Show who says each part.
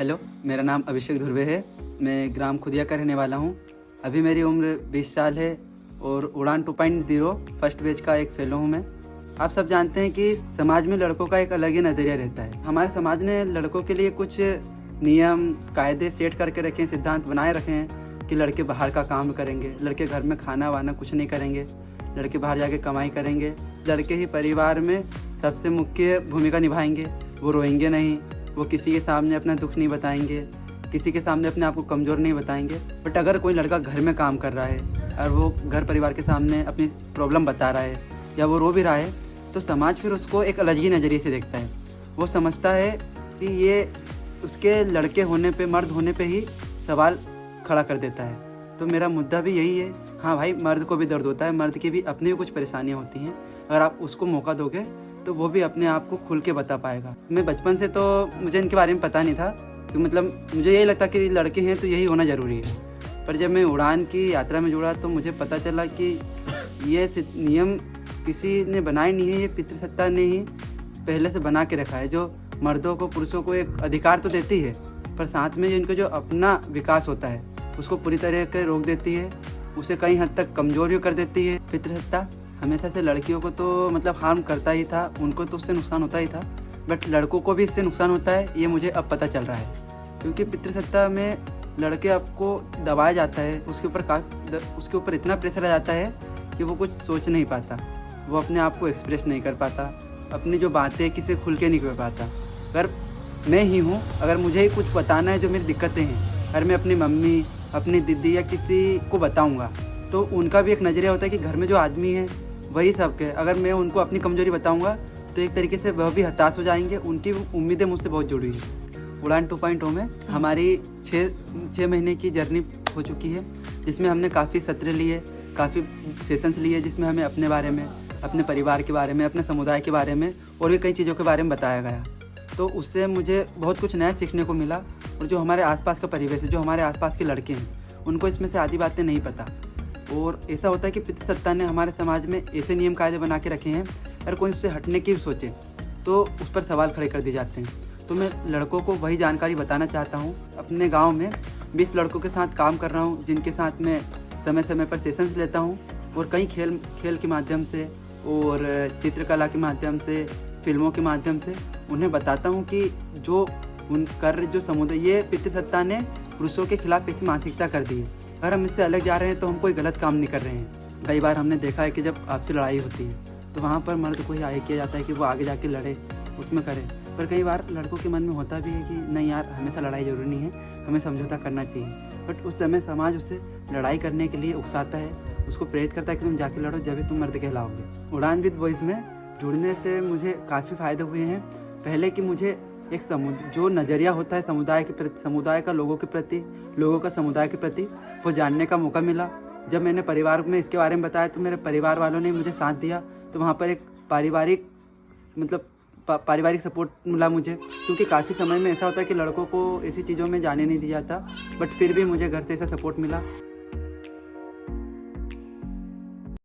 Speaker 1: Hello, मेरा नाम अभिषेक धुर्वे है। मैं ग्राम खुदिया का रहने वाला हूँ। अभी मेरी उम्र 20 साल है और उड़ान 2.0 फर्स्ट बैच का एक फेलो हूँ मैं। आप सब जानते हैं कि समाज में लड़कों का एक अलग ही नज़रिया रहता है। हमारे समाज ने लड़कों के लिए कुछ नियम कायदे सेट करके रखे हैं, सिद्धांत बनाए रखे हैं कि लड़के बाहर का काम करेंगे, लड़के घर में खाना वाना कुछ नहीं करेंगे, लड़के बाहर जाके कमाई करेंगे, लड़के ही परिवार में सबसे मुख्य भूमिका निभाएंगे, वो रोएंगे नहीं, वो किसी के सामने अपना दुख नहीं बताएंगे, किसी के सामने अपने आप को कमज़ोर नहीं बताएंगे। बट अगर कोई लड़का घर में काम कर रहा है और वो घर परिवार के सामने अपनी प्रॉब्लम बता रहा है या वो रो भी रहा है, तो समाज फिर उसको एक अलग ही नज़रिए से देखता है। वो समझता है कि ये उसके लड़के होने पे, मर्द होने पे ही सवाल खड़ा कर देता है। तो मेरा मुद्दा भी यही है। हाँ भाई, मर्द को भी दर्द होता है, मर्द की भी अपनी भी कुछ परेशानियाँ होती हैं। अगर आप उसको मौका दोगे तो वो भी अपने आप को खुल के बता पाएगा। मैं बचपन से तो मुझे इनके बारे में पता नहीं था कि मतलब मुझे यही लगता कि लड़के हैं तो यही होना ज़रूरी है। पर जब मैं उड़ान की यात्रा में जुड़ा तो मुझे पता चला कि ये नियम किसी ने बनाए नहीं है, ये पितृसत्ता ने ही पहले से बना के रखा है, जो मर्दों को, पुरुषों को एक अधिकार तो देती है पर साथ में इनका जो अपना विकास होता है उसको पूरी तरह से रोक देती है, उसे कई हद तक कमज़ोर भी कर देती है। पितृसत्ता हमेशा से लड़कियों को तो मतलब हार्म करता ही था, उनको तो उससे नुकसान होता ही था, बट लड़कों को भी इससे नुकसान होता है, ये मुझे अब पता चल रहा है। क्योंकि पितृसत्ता में लड़के आपको दबाया जाता है, उसके ऊपर इतना प्रेशर आ जाता है कि वो कुछ सोच नहीं पाता, वो अपने आप को एक्सप्रेस नहीं कर पाता, अपनी जो बातें किसी खुल के नहीं कर पाता। अगर मैं ही हूँ, अगर मुझे ही कुछ बताना है जो मेरी दिक्कतें हैं, अगर मैं अपनी मम्मी, अपनी दीदी या किसी को बताऊँगा तो उनका भी एक नज़रिया होता है कि घर में जो आदमी है वही सब के। अगर मैं उनको अपनी कमज़ोरी बताऊंगा तो एक तरीके से वह भी हताश हो जाएंगे, उनकी उम्मीदें मुझसे बहुत जुड़ी है। उड़ान 2.0 में हमारी 6 महीने की जर्नी हो चुकी है, जिसमें हमने काफ़ी सत्र लिए, काफ़ी सेशंस लिए, जिसमें हमें अपने बारे में, अपने परिवार के बारे में, अपने समुदाय के बारे में और भी कई चीज़ों के बारे में बताया गया। तो उससे मुझे बहुत कुछ नया सीखने को मिला। और जो हमारे आसपास का परिवेश है, जो हमारे आसपास के लड़के हैं, उनको इसमें से आधी बातें नहीं पता। और ऐसा होता है कि पितृसत्ता ने हमारे समाज में ऐसे नियम कायदे बना के रखे हैं, अगर कोई उससे हटने की भी सोचे तो उस पर सवाल खड़े कर दिए जाते हैं। तो मैं लड़कों को वही जानकारी बताना चाहता हूँ। अपने गांव में 20 लड़कों के साथ काम कर रहा हूँ, जिनके साथ मैं समय समय पर सेशंस लेता हूँ और कई खेल के माध्यम से और चित्रकला के माध्यम से, फिल्मों के माध्यम से उन्हें बताता हूँ कि जो समुदाय, ये पितृसत्ता ने पुरुषों के खिलाफ ऐसी मानसिकता कर दी है। अगर हम इससे अलग जा रहे हैं तो हम कोई गलत काम नहीं कर रहे हैं। कई बार हमने देखा है कि जब आपसी लड़ाई होती है तो वहाँ पर मर्द को ही आगे किया जाता है कि वो आगे जाके लड़े, उसमें करे। पर कई बार लड़कों के मन में होता भी है कि नहीं यार, हमेशा लड़ाई जरूरी नहीं है, हमें समझौता करना चाहिए। बट उस समय समाज उससे लड़ाई करने के लिए उकसाता है, उसको प्रेरित करता है कि तुम जाके लड़ो, जब भी तुम मर्द कहलाओगे। उड़ान विद बॉयज़ में जुड़ने से मुझे काफ़ी फ़ायदे हुए हैं। पहले कि मुझे एक जो नज़रिया होता है समुदाय के प्रति, समुदाय का लोगों के प्रति, लोगों का समुदाय के प्रति, वो जानने का मौका मिला। जब मैंने परिवार में इसके बारे में बताया तो मेरे परिवार वालों ने मुझे साथ दिया, तो वहाँ पर एक पारिवारिक सपोर्ट मिला मुझे। क्योंकि काफ़ी समय में ऐसा होता है कि लड़कों को ऐसी चीज़ों में जाने नहीं दिया जाता, बट फिर भी मुझे घर से ऐसा सपोर्ट मिला।